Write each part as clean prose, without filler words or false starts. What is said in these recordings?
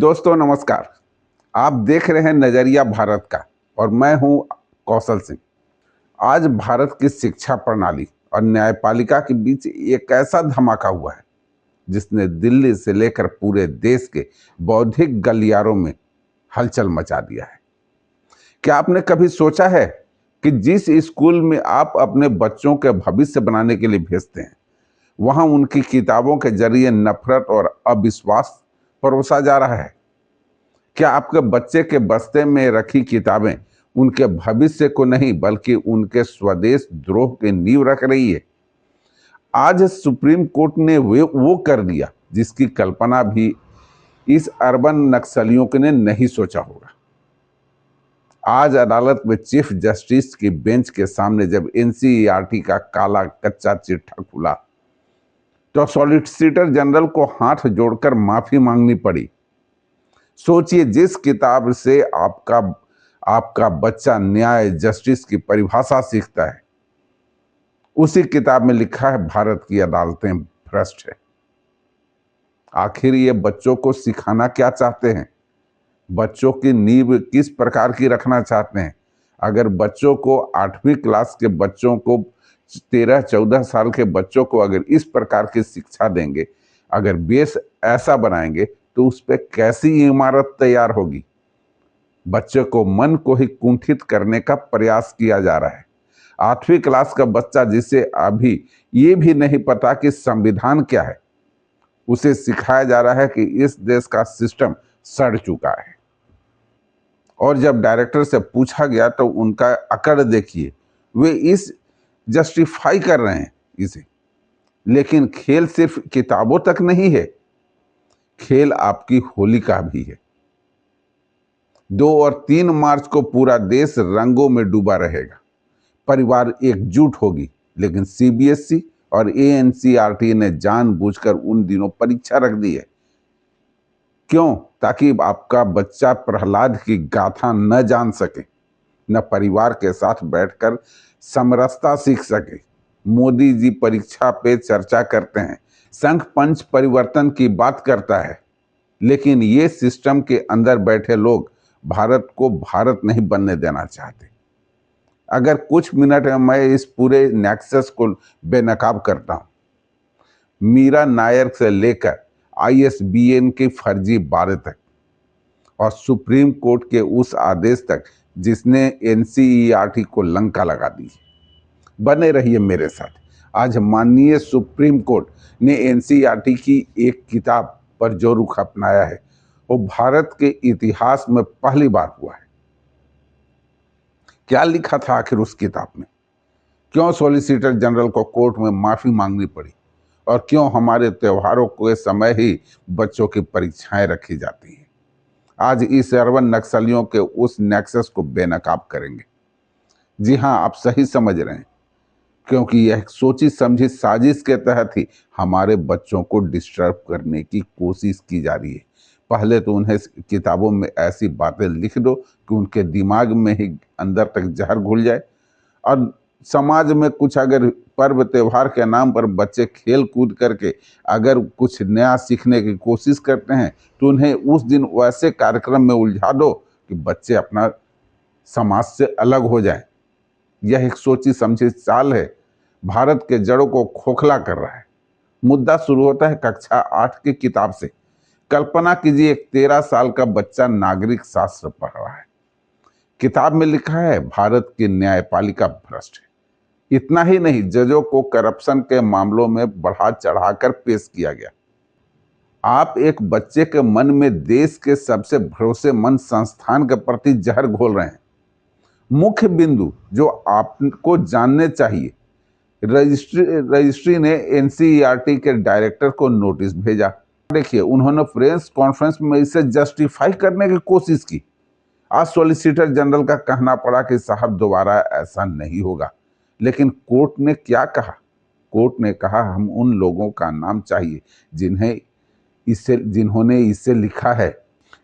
दोस्तों नमस्कार। आप देख रहे हैं नजरिया भारत का और मैं हूं कौशल सिंह। आज भारत की शिक्षा प्रणाली और न्यायपालिका के बीच एक ऐसा धमाका हुआ है जिसने दिल्ली से लेकर पूरे देश के बौद्धिक गलियारों में हलचल मचा दिया है। क्या आपने कभी सोचा है कि जिस स्कूल में आप अपने बच्चों के भविष्य बनाने के लिए भेजते हैं, वहां उनकी किताबों के जरिए नफरत और अविश्वास परोसा जा रहा है? क्या आपके बच्चे के बस्ते में रखी किताबें उनके भविष्य को नहीं बल्कि उनके स्वदेश द्रोह की नींव रख रही है? आज सुप्रीम कोर्ट ने वो कर दिया जिसकी कल्पना भी इस अर्बन नक्सलियों ने नहीं सोचा होगा। आज अदालत में चीफ जस्टिस की बेंच के सामने जब एनसीईआरटी का काला कच्चा चिट्ठा खुला तो सॉलिसिटर जनरल को हाथ जोड़कर माफी मांगनी पड़ी। सोचिए, जिस किताब से आपका बच्चा न्याय जस्टिस की परिभाषा सीखता है, उसी किताब में लिखा है भारत की अदालतें भ्रष्ट है। आखिर ये बच्चों को सिखाना क्या चाहते हैं? बच्चों की नींव किस प्रकार की रखना चाहते हैं? अगर बच्चों को 8वीं क्लास के बच्चों को 13-14 साल के बच्चों को अगर इस प्रकार की शिक्षा देंगे, अगर बेस ऐसा बनाएंगे तो उस पर कैसी इमारत तैयार होगी? बच्चे को मन को ही कुंठित करने का प्रयास किया जा रहा है। 8वीं क्लास का बच्चा जिसे अभी ये भी नहीं पता कि संविधान क्या है, उसे सिखाया जा रहा है कि इस देश का सिस्टम सड़ चुका है। और जब डायरेक्टर से पूछा गया तो उनका अकड़ देखिए, वे इस जस्टिफाई कर रहे हैं इसे। लेकिन खेल सिर्फ किताबों तक नहीं है, खेल आपकी होलिका भी है। 2 और 3 मार्च को पूरा देश रंगों में डूबा रहेगा। परिवार एकजुट होगी, लेकिन सीबीएसई और एनसीईआरटी ने जानबूझकर उन दिनों परीक्षा रख दी है। क्यों? ताकि आपका बच्चा प्रहलाद की गाथा न जान सके, न परिवार के साथ बैठकर समरसता सीख सके। मोदी जी परीक्षा पे चर्चा करते हैं, संघ पंच परिवर्तन की बात करता है, लेकिन ये सिस्टम के अंदर बैठे लोग भारत को भारत नहीं बनने देना चाहते। अगर कुछ मिनट में मैं इस पूरे नेक्सस को बेनकाब करता हूं, मीरा नायर से लेकर आईएसबीएन के फर्जी बारे तक और सुप्रीम कोर्ट के उस आदेश तक जिसने एनसीईआरटी को लंका लगा दी। बने रहिए मेरे साथ। आज माननीय सुप्रीम कोर्ट ने एनसीईआरटी की एक किताब पर जो रुख अपनाया है, वो भारत के इतिहास में पहली बार हुआ है। क्या लिखा था आखिर उस किताब में? क्यों सॉलिसिटर जनरल को कोर्ट में माफी मांगनी पड़ी? और क्यों हमारे त्योहारों के समय ही बच्चों की परीक्षाएं रखी जाती हैं? आज इस अर्बन नक्सलियों के उस नेक्सस को बेनकाब करेंगे। जी हां, आप सही समझ रहे हैं, क्योंकि यह सोची समझी साजिश के तहत ही हमारे बच्चों को डिस्टर्ब करने की कोशिश की जा रही है। पहले तो उन्हें किताबों में ऐसी बातें लिख दो कि उनके दिमाग में ही अंदर तक जहर घुल जाए, और समाज में कुछ अगर पर्व त्योहार के नाम पर बच्चे खेल कूद करके अगर कुछ नया सीखने की कोशिश करते हैं तो उन्हें उस दिन वैसे कार्यक्रम में उलझा दो कि बच्चे अपना समाज से अलग हो जाएं। यह एक सोची समझी चाल है, भारत के जड़ों को खोखला कर रहा है। मुद्दा शुरू होता है कक्षा 8 की किताब से। कल्पना कीजिए, एक 13 साल का बच्चा नागरिक शास्त्र पढ़ रहा है। किताब में लिखा है भारत की न्यायपालिका भ्रष्ट है। इतना ही नहीं, जजों को करप्शन के मामलों में बढ़ा चढ़ाकर पेश किया गया। आप एक बच्चे के मन में देश के सबसे भरोसेमंद संस्थान के प्रति जहर घोल रहे हैं। मुख्य बिंदु जो आपको जानने चाहिए, रजिस्ट्री ने एनसीईआरटी के डायरेक्टर को नोटिस भेजा। देखिए, उन्होंने प्रेस कॉन्फ्रेंस में इसे जस्टिफाई करने की कोशिश की। आज सॉलिसिटर जनरल का कहना पड़ा कि साहब दोबारा ऐसा नहीं होगा। लेकिन कोर्ट ने क्या कहा? कोर्ट ने कहा हम उन लोगों का नाम चाहिए जिन्होंने इसे लिखा है,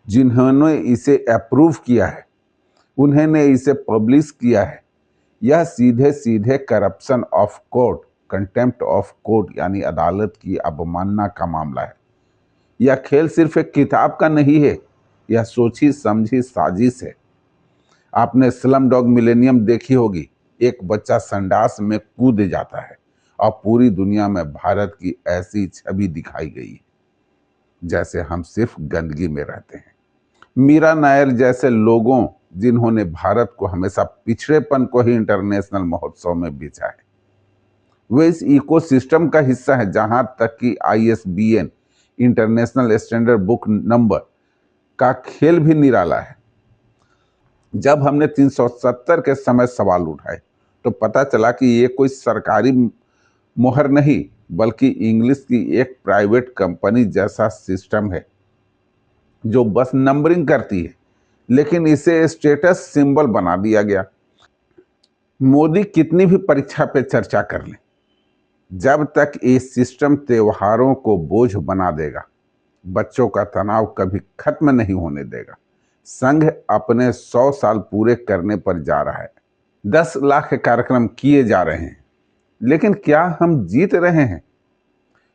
जिन्होंने इसे अप्रूव किया है, उन्होंने इसे पब्लिश किया है। यह सीधे सीधे corruption of court, contempt of court यानी अदालत की अवमानना का मामला है। यह खेल सिर्फ एक किताब का नहीं है, यह सोची समझी साजिश है। आपने स्लम डॉग मिलेनियम देखी होगी। एक बच्चा संडास में कूद जाता है और पूरी दुनिया में भारत की ऐसी छवि दिखाई गई है जैसे हम सिर्फ गंदगी में रहते हैं। मीरा नायर जैसे लोगों जिन्होंने भारत को हमेशा पिछड़ेपन को ही इंटरनेशनल महोत्सव में बेचा है, वे इस इकोसिस्टम का हिस्सा है। जहां तक कि ISBN international standard book number का खेल भी निराला है। जब हमने 370 के समय सवाल उठाए तो पता चला कि ये कोई सरकारी मोहर नहीं बल्कि इंग्लिश की एक प्राइवेट कंपनी जैसा सिस्टम है जो बस नंबरिंग करती है, लेकिन इसे स्टेटस सिंबल बना दिया गया। मोदी कितनी भी परीक्षा पे चर्चा कर लें, जब तक ये सिस्टम त्योहारों को बोझ बना देगा, बच्चों का तनाव कभी खत्म नहीं होने देगा। संघ अपने 100 साल पूरे करने पर जा रहा है। 10 लाख कार्यक्रम किए जा रहे हैं, लेकिन क्या हम जीत रहे हैं?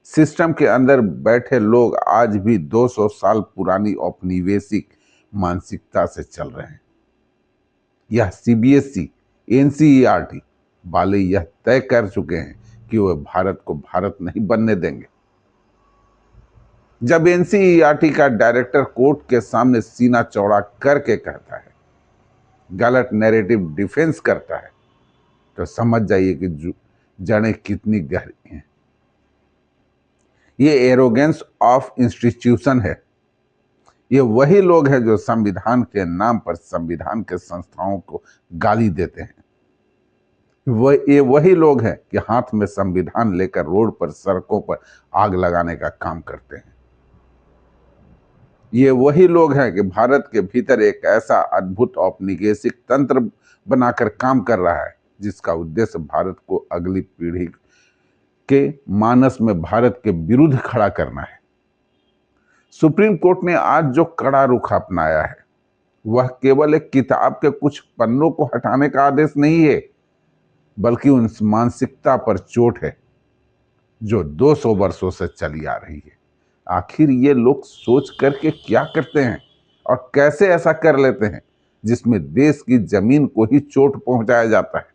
सिस्टम के अंदर बैठे लोग आज भी 200 साल पुरानी औपनिवेशिक मानसिकता से चल रहे हैं। यह CBSE, NCERT वाले यह तय कर चुके हैं कि वे भारत को भारत नहीं बनने देंगे। जब NCERT का डायरेक्टर कोर्ट के सामने सीना चौड़ा करके कहता है, गलत नैरेटिव डिफेंस करता है, तो समझ जाइए कि जड़ें कितनी गहरी हैं। ये एरोगेंस ऑफ इंस्टीट्यूशन है। ये वही लोग हैं जो संविधान के नाम पर संविधान के संस्थाओं को गाली देते हैं। ये वही लोग हैं कि हाथ में संविधान लेकर रोड पर, सड़कों पर आग लगाने का काम करते हैं। ये वही लोग हैं कि भारत के भीतर एक ऐसा अद्भुत औपनिवेशिक तंत्र बनाकर काम कर रहा है जिसका उद्देश्य भारत को अगली पीढ़ी के मानस में भारत के विरुद्ध खड़ा करना है। सुप्रीम कोर्ट ने आज जो कड़ा रुख अपनाया है वह केवल एक किताब के कुछ पन्नों को हटाने का आदेश नहीं है, बल्कि उन मानसिकता पर चोट है जो 200 वर्षों से चली आ रही है। आखिर ये लोग सोच करके क्या करते हैं और कैसे ऐसा कर लेते हैं जिसमें देश की जमीन को ही चोट पहुंचाया जाता है,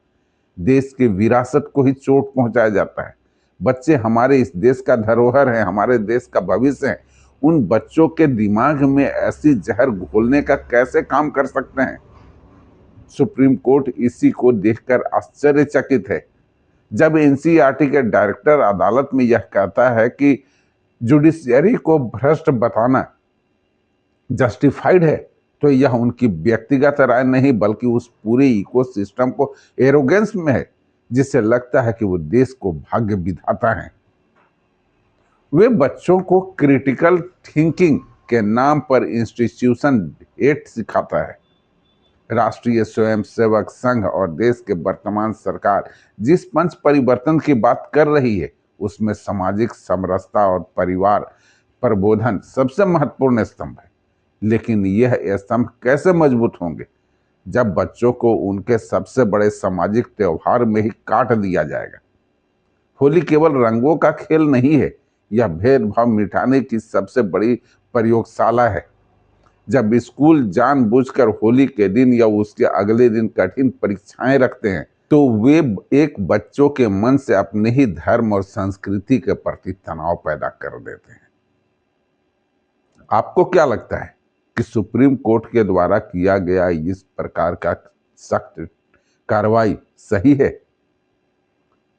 देश की विरासत को ही चोट पहुंचाया जाता है। बच्चे हमारे इस देश का धरोहर है, हमारे देश का भविष्य है। उन बच्चों के दिमाग में ऐसी जहर घोलने का कैसे काम कर सकते हैं? सुप्रीम कोर्ट इसी को देखकर आश्चर्यचकित है। जब NCERT के डायरेक्टर अदालत में यह कहता है कि जुडिशियरी को भ्रष्ट बताना जस्टिफाइड है, तो यह उनकी व्यक्तिगत राय नहीं बल्कि उस पूरे इकोसिस्टम को एरोगेंस में है, जिससे लगता है कि वो देश को भाग्य विधाता है। वे बच्चों को क्रिटिकल थिंकिंग के नाम पर इंस्टीट्यूशन हेट सिखाता है। राष्ट्रीय स्वयंसेवक संघ और देश के वर्तमान सरकार जिस पंच परिवर्तन की बात कर रही है उसमें सामाजिक समरसता और परिवार प्रबोधन सबसे महत्वपूर्ण स्तंभ है। लेकिन यह स्तंभ कैसे मजबूत होंगे जब बच्चों को उनके सबसे बड़े सामाजिक त्योहार में ही काट दिया जाएगा? होली केवल रंगों का खेल नहीं है, यह भेदभाव मिटाने की सबसे बड़ी प्रयोगशाला है। जब स्कूल जानबूझकर होली के दिन या उसके अगले दिन कठिन परीक्षाएं रखते हैं तो वे एक बच्चों के मन से अपने ही धर्म और संस्कृति के प्रति तनाव पैदा कर देते हैं। आपको क्या लगता है कि सुप्रीम कोर्ट के द्वारा किया गया इस प्रकार का सख्त कार्रवाई सही है?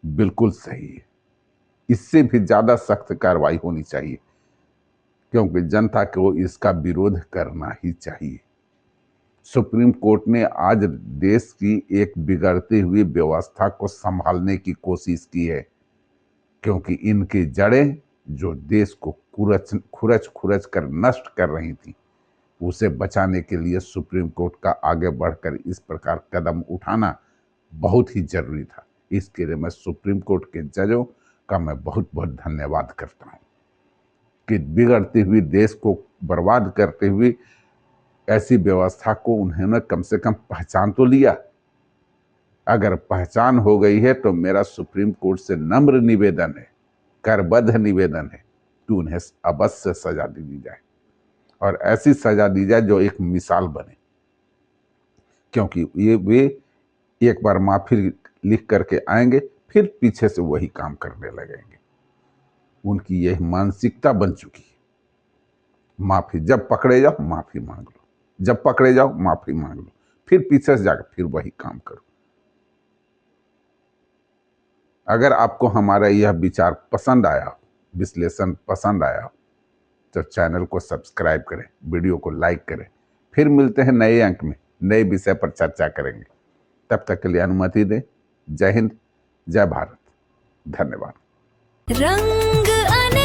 बिल्कुल सही है। इससे भी ज्यादा सख्त कार्रवाई होनी चाहिए, क्योंकि जनता को इसका विरोध करना ही चाहिए। सुप्रीम कोर्ट ने आज देश की एक बिगड़ती हुई व्यवस्था को संभालने की कोशिश की है, क्योंकि इनकी जड़ें जो देश को खुरच खुरच कर नष्ट कर रही थी, उसे बचाने के लिए सुप्रीम कोर्ट का आगे बढ़कर इस प्रकार कदम उठाना बहुत ही जरूरी था। इसके लिए मैं सुप्रीम कोर्ट के जजों का मैं बहुत बहुत धन्यवाद करता हूँ कि बिगड़ती हुई देश को बर्बाद करते हुए ऐसी व्यवस्था को उन्होंने कम से कम पहचान तो लिया। अगर पहचान हो गई है तो मेरा सुप्रीम कोर्ट से नम्र निवेदन है, करबद्ध निवेदन है कि उन्हें अवश्य सजा दी जाए। और ऐसी सजा दी जाए जो एक मिसाल बने, क्योंकि ये वे एक बार माफी लिख करके आएंगे, फिर पीछे से वही काम करने लगेंगे। उनकी यही मानसिकता बन चुकी है। माफी जब पकड़े जाओ माफी मांग लो, जब पकड़े जाओ माफी मांग लो, फिर पीछे से जाकर फिर वही काम करो। अगर आपको हमारा यह विचार पसंद आया, विश्लेषण पसंद आया, तो चैनल को सब्सक्राइब करें, वीडियो को लाइक करें। फिर मिलते हैं नए अंक में, नए विषय पर चर्चा करेंगे। तब तक के लिए अनुमति दें। जय हिंद, जय भारत, धन्यवाद। रंग